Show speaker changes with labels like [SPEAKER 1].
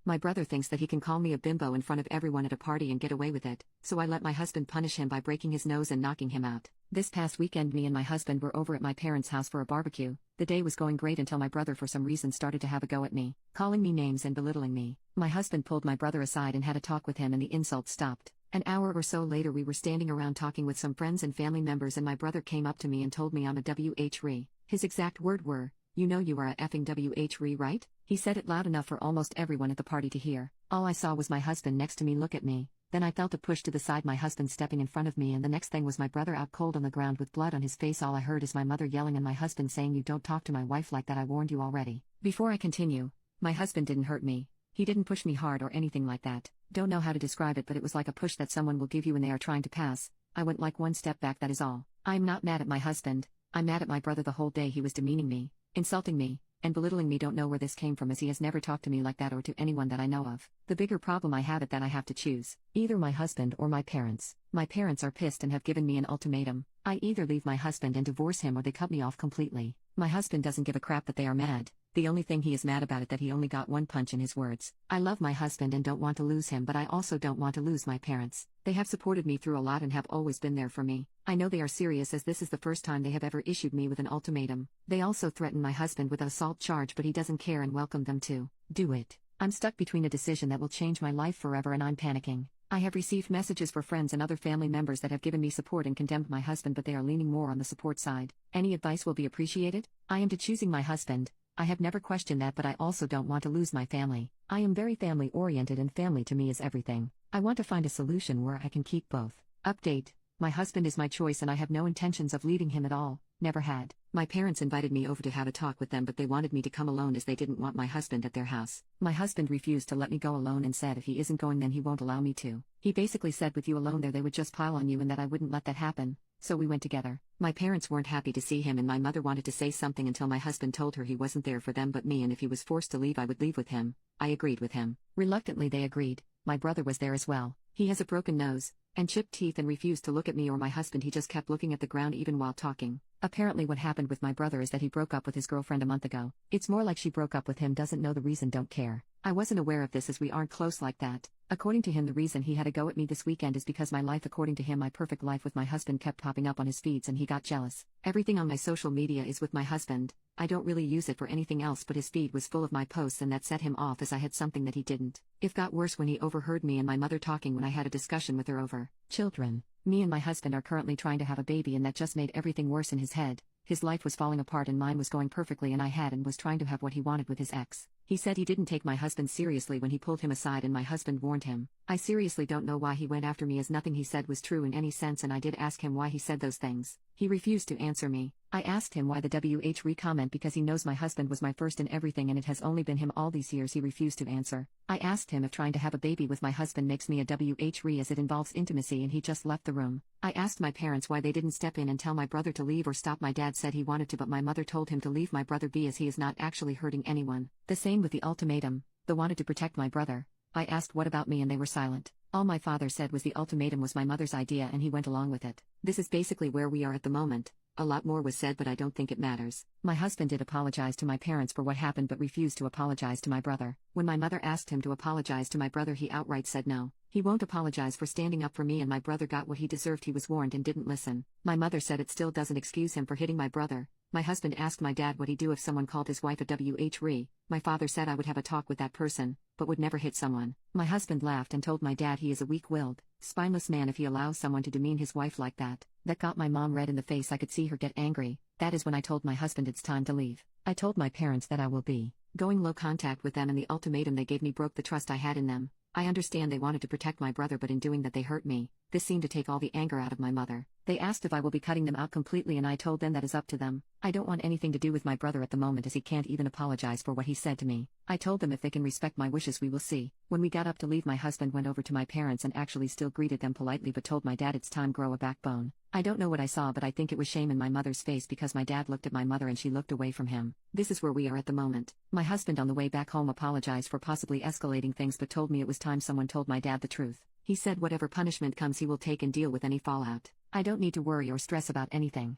[SPEAKER 1] My brother thinks that he can call me a bimbo in front of everyone at a party and get away with it, so I let my husband punish him by breaking his nose and knocking him out. This past weekend me and my husband were over at my parents' house for a barbecue. The day was going great until my brother for some reason started to have a go at me, calling me names and belittling me. My husband pulled my brother aside and had a talk with him and the insults stopped. An hour or so later we were standing around talking with some friends and family members and my brother came up to me and told me I'm a WHRE. His exact word were, "You know you are a effing WHRE, right?" He said it loud enough for almost everyone at the party to hear. All I saw was my husband next to me look at me, then I felt a push to the side, my husband stepping in front of me, and the next thing was my brother out cold on the ground with blood on his face. All I heard is my mother yelling and my husband saying, "You don't talk to my wife like that, I warned you already." Before I continue, my husband didn't hurt me. He didn't push me hard or anything like that. Don't know how to describe it, but it was like a push that someone will give you when they are trying to pass. I went like one step back, that is all. I'm not mad at my husband, I'm mad at my brother. The whole day he was demeaning me, insulting me, and belittling me. Don't know where this came from, as he has never talked to me like that or to anyone that I know of. The bigger problem I have is that I have to choose either my husband or my parents. My parents are pissed and have given me an ultimatum. I either leave my husband and divorce him or they cut me off completely. My husband doesn't give a crap that they are mad. The only thing he is mad about is that he only got one punch, in his words. I love my husband and don't want to lose him, but I also don't want to lose my parents. They have supported me through a lot and have always been there for me. I know they are serious, as this is the first time they have ever issued me with an ultimatum. They also threatened my husband with an assault charge, but he doesn't care and welcomed them to do it. I'm stuck between a decision that will change my life forever and I'm panicking. I have received messages for friends and other family members that have given me support and condemned my husband, but they are leaning more on the support side. Any advice will be appreciated. I am to choosing my husband. I have never questioned that, but I also don't want to lose my family. I am very family oriented and family to me is everything. I want to find a solution where I can keep both. Update: my husband is my choice and I have no intentions of leaving him at all, never had. My parents invited me over to have a talk with them, but they wanted me to come alone as they didn't want my husband at their house. My husband refused to let me go alone and said if he isn't going then he won't allow me to. He basically said with you alone there they would just pile on you and that I wouldn't let that happen. So we went together. My parents weren't happy to see him and my mother wanted to say something until my husband told her he wasn't there for them but me, and if he was forced to leave I would leave with him. I agreed with him. Reluctantly they agreed. My brother was there as well. He has a broken nose and chipped teeth and refused to look at me or my husband. He just kept looking at the ground even while talking. Apparently what happened with my brother is that he broke up with his girlfriend a month ago. It's more like she broke up with him, doesn't know the reason, don't care. I wasn't aware of this as we aren't close like that. According to him, the reason he had a go at me this weekend is because my life, according to him, my perfect life with my husband, kept popping up on his feeds and he got jealous. Everything on my social media is with my husband. I don't really use it for anything else, but his feed was full of my posts and that set him off as I had something that he didn't. It got worse when he overheard me and my mother talking when I had a discussion with her over children. Me and my husband are currently trying to have a baby and that just made everything worse in his head. His life was falling apart and mine was going perfectly, and I had and was trying to have what he wanted with his ex. He said he didn't take my husband seriously when he pulled him aside and my husband warned him. I seriously don't know why he went after me, as nothing he said was true in any sense, and I did ask him why he said those things. He refused to answer me. I asked him why the WH comment because he knows my husband was my first in everything and it has only been him all these years. He refused to answer. I asked him if trying to have a baby with my husband makes me a WH as it involves intimacy, and he just left the room. I asked my parents why they didn't step in and tell my brother to leave or stop. My dad said he wanted to, but my mother told him to leave my brother be as he is not actually hurting anyone. The same with the ultimatum. They wanted to protect my brother. I asked what about me and they were silent. All my father said was the ultimatum was my mother's idea and he went along with it. This is basically where we are at the moment. A lot more was said, but I don't think it matters. My husband did apologize to my parents for what happened but refused to apologize to my brother. When my mother asked him to apologize to my brother, he outright said no. He won't apologize for standing up for me, and my brother got what he deserved. He was warned and didn't listen. My mother said it still doesn't excuse him for hitting my brother. My husband asked my dad what he'd do if someone called his wife a WHRE. My father said I would have a talk with that person, but would never hit someone. My husband laughed and told my dad he is a weak-willed, spineless man if he allows someone to demean his wife like that. That got my mom red in the face. I could see her get angry. That is when I told my husband it's time to leave. I told my parents that I will be going low contact with them, and the ultimatum they gave me broke the trust I had in them. I understand they wanted to protect my brother, but in doing that they hurt me. This seemed to take all the anger out of my mother. They asked if I will be cutting them out completely, and I told them that is up to them. I don't want anything to do with my brother at the moment, as he can't even apologize for what he said to me. I told them if they can respect my wishes we will see. When we got up to leave, my husband went over to my parents and actually still greeted them politely but told my dad it's time grow a backbone. I don't know what I saw, but I think it was shame in my mother's face because my dad looked at my mother and she looked away from him. This is where we are at the moment. My husband on the way back home apologized for possibly escalating things but told me it was time someone told my dad the truth. He said whatever punishment comes he will take and deal with any fallout. I don't need to worry or stress about anything.